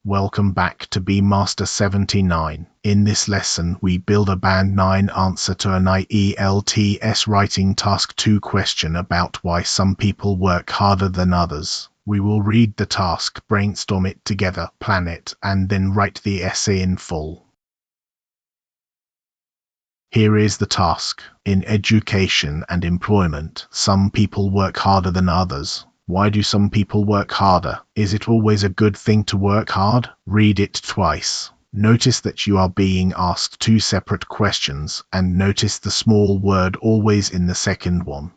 Welcome back to Master 79. In this lesson, we build a Band 9 answer to an ielts writing task 2 question about why some people work harder than others. We will read the task, brainstorm it together, plan it, and then write the essay in full. Here is the task. In education and employment, some people work harder than others. Why do some people work harder? Is it always a good thing to work hard? Read it twice. Notice that you are being asked two separate questions, and notice the small word always in the second one.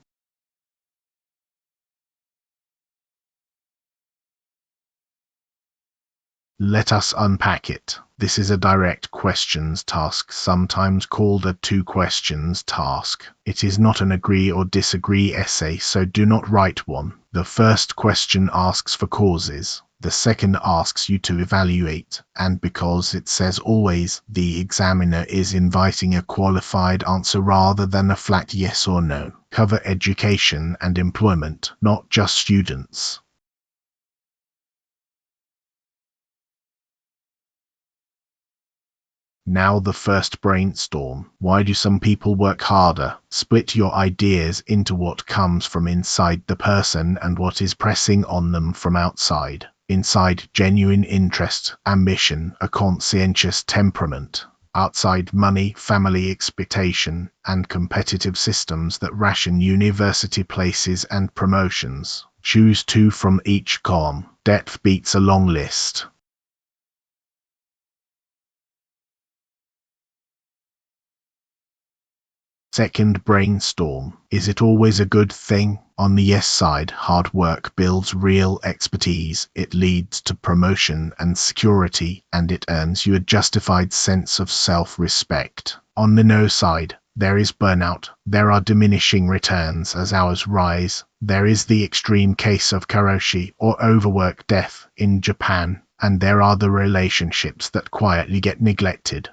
Let us unpack it. This is a direct questions task, sometimes called a two questions task. It is not an agree or disagree essay, so do not write one. The first question asks for causes. The second asks you to evaluate, and because it says always, the examiner is inviting a qualified answer rather than a flat yes or no. Cover education and employment, not just students. Now the first brainstorm. Why do some people work harder? Split your ideas into what comes from inside the person and what is pressing on them from outside. Inside, genuine interest, ambition, a conscientious temperament. Outside, money, family expectation, and competitive systems that ration university places and promotions. Choose two from each column. Depth beats a long list. Second brainstorm. Is it always a good thing? On the yes side, hard work builds real expertise, it leads to promotion and security, and it earns you a justified sense of self-respect. On the no side, there is burnout, there are diminishing returns as hours rise, there is the extreme case of karoshi or overwork death in Japan, and there are the relationships that quietly get neglected.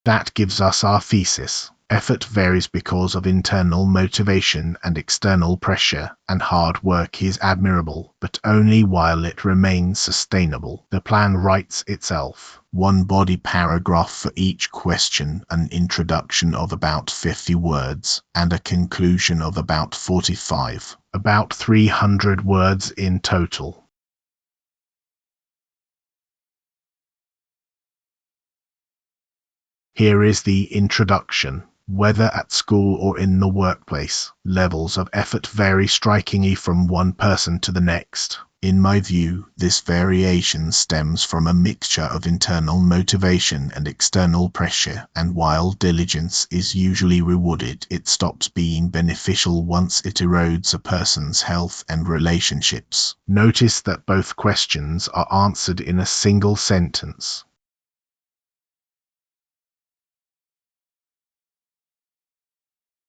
That gives us our thesis. Effort varies because of internal motivation and external pressure, and hard work is admirable, but only while it remains sustainable. The plan writes itself. One body paragraph for each question, an introduction of about 50 words, and a conclusion of about 45. About 300 words in total. Here is the introduction. Whether at school or in the workplace, levels of effort vary strikingly from one person to the next. In my view, this variation stems from a mixture of internal motivation and external pressure, and while diligence is usually rewarded, it stops being beneficial once it erodes a person's health and relationships. Notice that both questions are answered in a single sentence.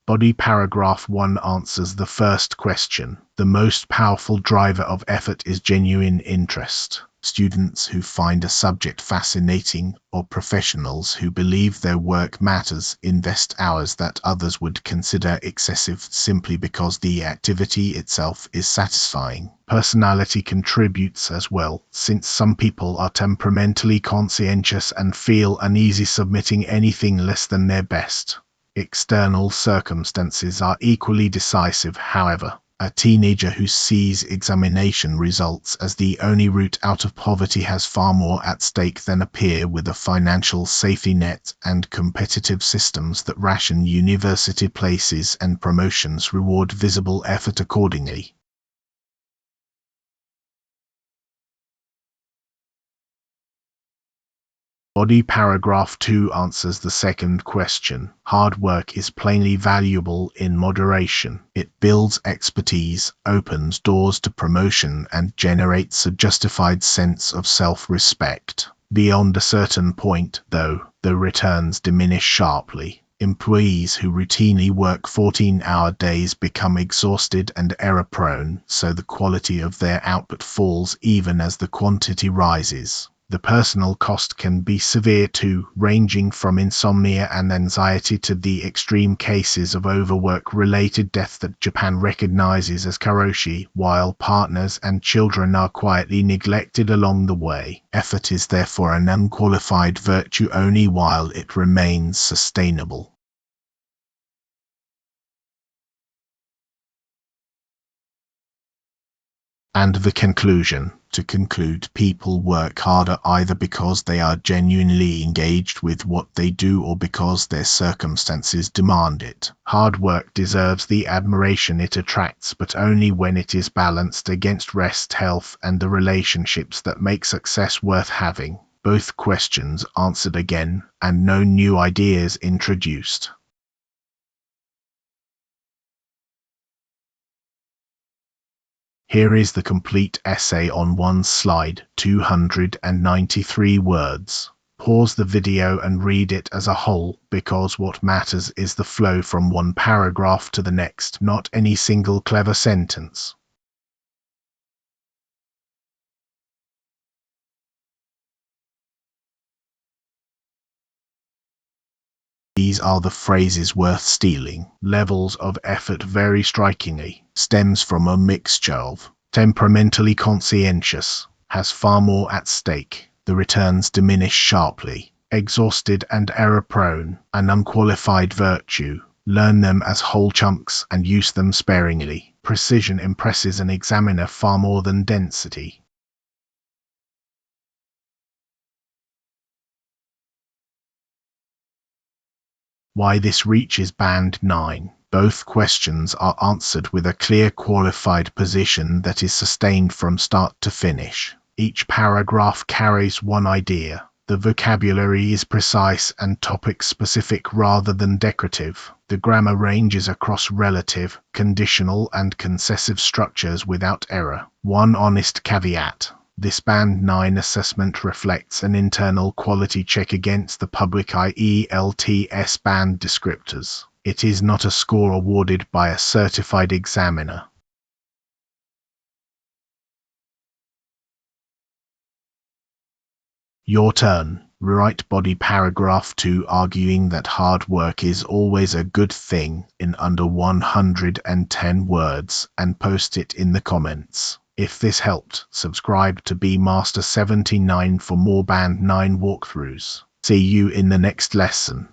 Body paragraph 1 answers the first question. The most powerful driver of effort is genuine interest. Students who find a subject fascinating, or professionals who believe their work matters, invest hours that others would consider excessive simply because the activity itself is satisfying. Personality contributes as well, since some people are temperamentally conscientious and feel uneasy submitting anything less than their best. External circumstances are equally decisive, however. A teenager who sees examination results as the only route out of poverty has far more at stake than a peer with a financial safety net, and competitive systems that ration university places and promotions reward visible effort accordingly. Body paragraph 2 answers the second question. Hard work is plainly valuable in moderation. It builds expertise, opens doors to promotion, and generates a justified sense of self-respect. Beyond a certain point, though, the returns diminish sharply. Employees who routinely work 14-hour days become exhausted and error-prone, so the quality of their output falls even as the quantity rises. The personal cost can be severe too, ranging from insomnia and anxiety to the extreme cases of overwork-related death that Japan recognizes as karoshi, while partners and children are quietly neglected along the way. Effort is therefore an unqualified virtue only while it remains sustainable. And the conclusion. To conclude, people work harder either because they are genuinely engaged with what they do or because their circumstances demand it. Hard work deserves the admiration it attracts, but only when it is balanced against rest, health, and the relationships that make success worth having. Both questions answered again, and no new ideas introduced. Here is the complete essay on one slide, 293 words. Pause the video and read it as a whole, because what matters is the flow from one paragraph to the next, not any single clever sentence. These are the phrases worth stealing. Levels of effort vary strikingly. Stems from a mixture of temperamentally conscientious, has far more at stake. The returns diminish sharply. Exhausted and error-prone, an unqualified virtue. Learn them as whole chunks and use them sparingly. Precision impresses an examiner far more than density. Why this reaches band 9. Both questions are answered with a clear qualified position that is sustained from start to finish. Each paragraph carries one idea. The vocabulary is precise and topic-specific rather than decorative. The grammar ranges across relative, conditional, and concessive structures without error. One honest caveat. This Band 9 assessment reflects an internal quality check against the public ielts band descriptors. It is not a score awarded by a certified examiner. Your turn. Write body paragraph 2 arguing that hard work is always a good thing in under 110 words and post it in the comments. If this helped, subscribe to Master 79 for more Band 9 walkthroughs. See you in the next lesson.